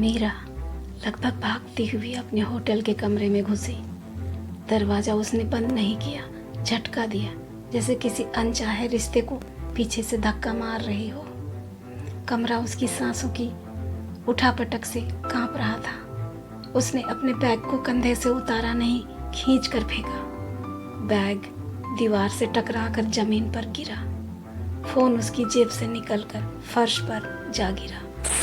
मीरा लगभग भागती हुई अपने होटल के कमरे में घुसी। दरवाज़ा उसने बंद नहीं किया, झटका दिया जैसे किसी अनचाहे रिश्ते को पीछे से धक्का मार रही हो। कमरा उसकी सांसों की उठापटक से कांप रहा था। उसने अपने बैग को कंधे से उतारा नहीं, खींच कर फेंका। बैग दीवार से टकराकर जमीन पर गिरा। फोन उसकी जेब से निकलकर फर्श पर जा गिरा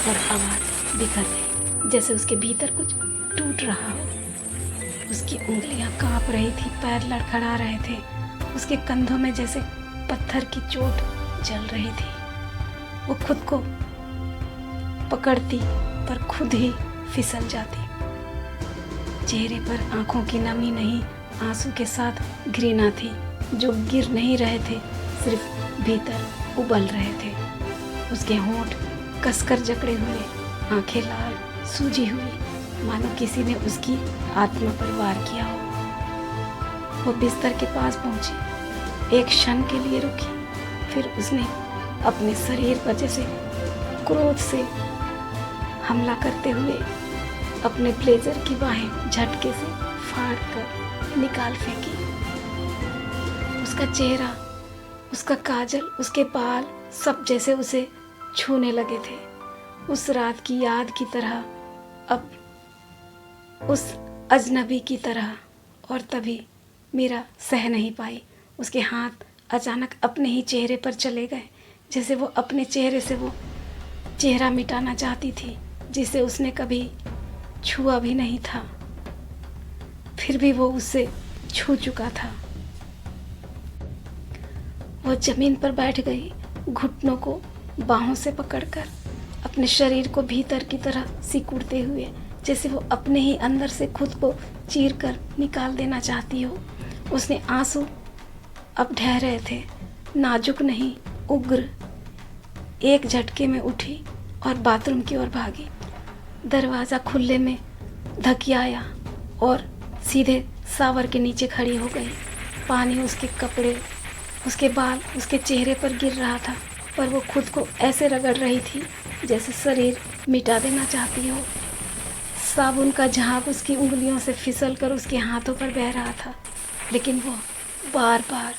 और आवाज़ बिखर गई जैसे उसके भीतर कुछ टूट रहा हो। उसकी उंगलियां कांप रही थी, पैर लड़खड़ा रहे थे। उसके कंधों में जैसे पत्थर की चोट जल रही थी। वो खुद को पकड़ती पर खुद ही फिसल जाती। चेहरे पर आंखों की नमी नहीं, आंसू के साथ घृणा थी जो गिर नहीं रहे थे, सिर्फ भीतर उबल रहे थे। उसके होंठ कसकर जकड़े हुए, आंखें लाल सूजी हुई, मानो किसी ने उसकी आत्मा पर वार किया हो। वो बिस्तर के पास पहुंची, एक क्षण के लिए रुकी, फिर उसने अपने शरीर पर जैसे क्रोध से हमला करते हुए अपने ब्लेजर की बाहें झटके से फाड़ कर निकाल फेंकी। उसका चेहरा, उसका काजल, उसके बाल सब जैसे उसे छूने लगे थे, उस रात की याद की तरह, अब उस अजनबी की तरह। और तभी मीरा सह नहीं पाई। उसके हाथ अचानक अपने ही चेहरे पर चले गए, जैसे वो अपने चेहरे से वो चेहरा मिटाना चाहती थी जिसे उसने कभी छुआ भी नहीं था, फिर भी वो उससे छू चुका था। वो जमीन पर बैठ गई, घुटनों को बाहों से पकड़कर अपने शरीर को भीतर की तरह सिकुड़ते हुए, जैसे वो अपने ही अंदर से खुद को चीर कर निकाल देना चाहती हो। उसने आंसू अब ढह रहे थे, नाजुक नहीं, उग्र। एक झटके में उठी और बाथरूम की ओर भागी। दरवाज़ा खुले में धकियाया और सीधे शावर के नीचे खड़ी हो गई। पानी उसके कपड़े, उसके बाल, उसके चेहरे पर गिर रहा था, पर वो खुद को ऐसे रगड़ रही थी जैसे शरीर मिटा देना चाहती हो। साबुन का झाग उसकी उंगलियों से फिसल कर उसके हाथों पर बह रहा था, लेकिन वो बार बार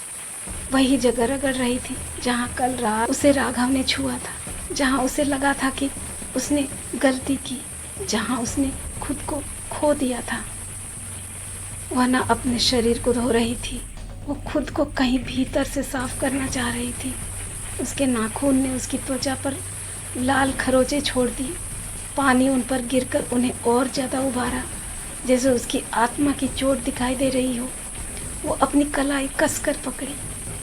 वही जगह रगड़ रही थी जहाँ कल रात उसे राघव ने छुआ था, जहाँ उसे लगा था कि उसने गलती की, जहाँ उसने खुद को खो दिया था। वह न अपने शरीर को धो रही थी, वो खुद को कहीं भीतर से साफ करना चाह रही थी। उसके नाखून ने उसकी त्वचा पर लाल खरोंचे छोड़ दी। पानी उन पर गिरकर उन्हें और ज़्यादा उभारा, जैसे उसकी आत्मा की चोट दिखाई दे रही हो। वो अपनी कलाई कसकर पकड़ी,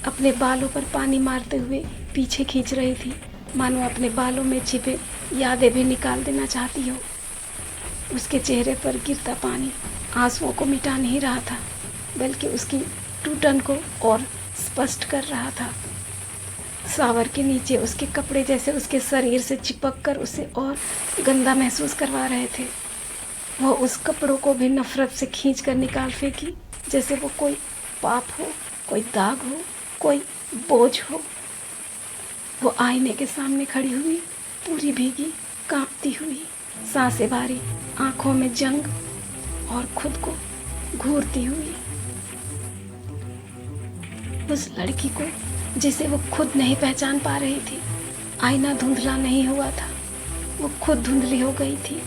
अपने बालों पर पानी मारते हुए पीछे खींच रही थी, मानो अपने बालों में छिपे यादें भी निकाल देना चाहती हो। उसके चेहरे पर गिरता पानी आंसुओं को मिटा नहीं रहा था, बल्कि उसकी टूटन को और स्पष्ट कर रहा था। शावर के नीचे उसके कपड़े जैसे उसके शरीर से चिपक कर उसे और गंदा महसूस करवा रहे थे। वह उस कपड़ों को भी नफरत से खींच कर निकाल फेंकी, जैसे वो कोई पाप हो, कोई दाग हो, कोई बोझ हो। वो आईने के सामने खड़ी हुई, पूरी भीगी, कांपती हुई, सांसें भारी, आंखों में जंग और खुद को घूरती हुई। उस लड़की को जिसे वो खुद नहीं पहचान पा रही थी। आईना धुंधला नहीं हुआ था, वो खुद धुंधली हो गई थी।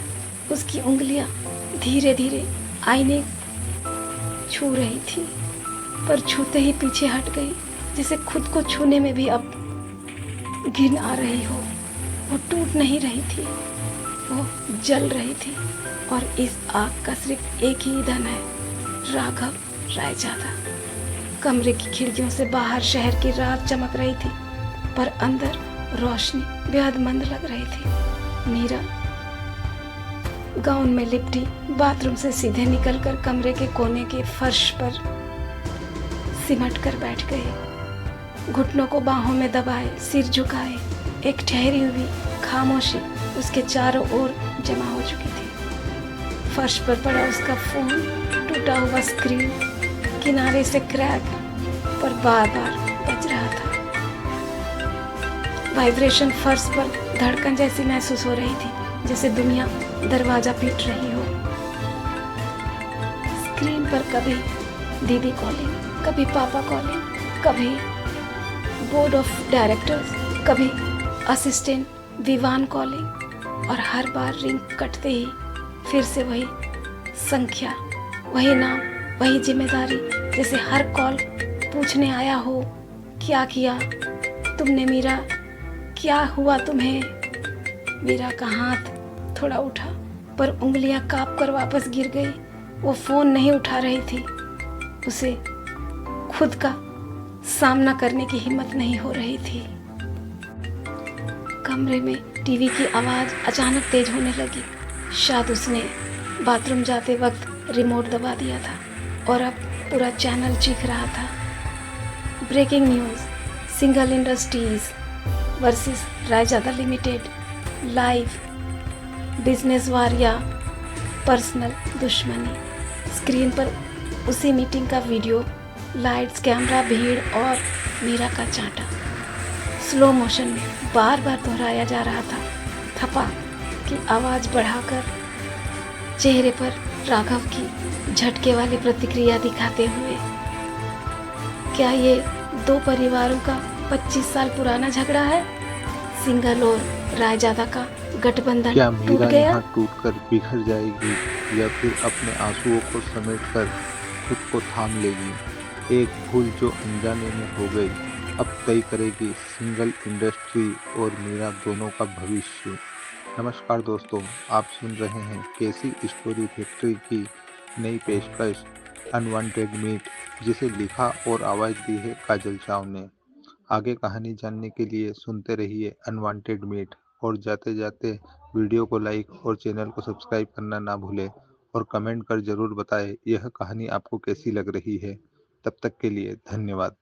उसकी उंगलियां धीरे धीरे आईने छू रही थी, पर छूते ही पीछे हट गई, जैसे खुद को छूने में भी अब घिन आ रही हो। वो टूट नहीं रही थी, वो जल रही थी। और इस आग का सिर्फ एक ही ईंधन है, राघव रायजादा। कमरे की खिड़कियों से बाहर शहर की रात चमक रही थी, पर अंदर रोशनी बेहद मंद लग रही थी। मीरा गाउन में लिपटी बाथरूम से सीधे निकलकर कमरे के कोने के फर्श पर सिमट कर बैठ गई। घुटनों को बाहों में दबाए, सिर झुकाए, एक ठहरी हुई खामोशी उसके चारों ओर जमा हो चुकी थी। फर्श पर पड़ा उसका फोन, टूटा हुआ स्क्रीन किनारे से क्रैक पर बार बार बज रहा था। वाइब्रेशन फर्श पर धड़कन जैसी महसूस हो रही थी, जैसे दुनिया दरवाज़ा पीट रही हो। स्क्रीन पर कभी दीदी कॉलिंग, कभी पापा कॉलिंग, कभी बोर्ड ऑफ डायरेक्टर्स, कभी असिस्टेंट विवान कॉलिंग, और हर बार रिंग कटते ही फिर से वही संख्या, वही नाम, वही जिम्मेदारी, जैसे हर कॉल पूछने आया हो, क्या किया तुमने मीरा, क्या हुआ तुम्हें। मीरा का हाथ थोड़ा उठा पर उंगलियां कांप कर वापस गिर गई। वो फ़ोन नहीं उठा रही थी, उसे खुद का सामना करने की हिम्मत नहीं हो रही थी। कमरे में टीवी की आवाज़ अचानक तेज होने लगी। शायद उसने बाथरूम जाते वक्त रिमोट दबा दिया था और अब पूरा चैनल चीख रहा था। Breaking news, single industries versus Raizada limited, live, business war या पर्सनल दुश्मनी। स्क्रीन पर उसी मीटिंग का वीडियो, लाइट्स, कैमरा, भीड़ और मीरा का चांटा स्लो मोशन में बार बार दोहराया जा रहा था। थपा की आवाज़ बढ़ाकर चेहरे पर राघव की झटके वाली प्रतिक्रिया दिखाते हुए, क्या ये दो परिवारों का 25 साल पुराना झगड़ा है? सिंगल और रायजादा का गठबंधन क्या टूट मीरा गया? यहाँ टूटकर बिखर जाएगी या फिर अपने आंसुओं को समेटकर खुद को थाम लेगी? एक भूल जो अनजाने में हो गई अब तय करेगी सिंगल इंडस्ट्री और मीरा दोनों का भविष्य। नमस्कार दोस्तों, आप सुन रहे हैं कैसी स्टोरी फैक्ट्री की नई पेशकश अनवांटेड मीट, जिसे लिखा और आवाज़ दी है काजल चाव ने। आगे कहानी जानने के लिए सुनते रहिए अनवांटेड मीट, और जाते जाते वीडियो को लाइक और चैनल को सब्सक्राइब करना ना भूलें, और कमेंट कर ज़रूर बताएं यह कहानी आपको कैसी लग रही है। तब तक के लिए धन्यवाद।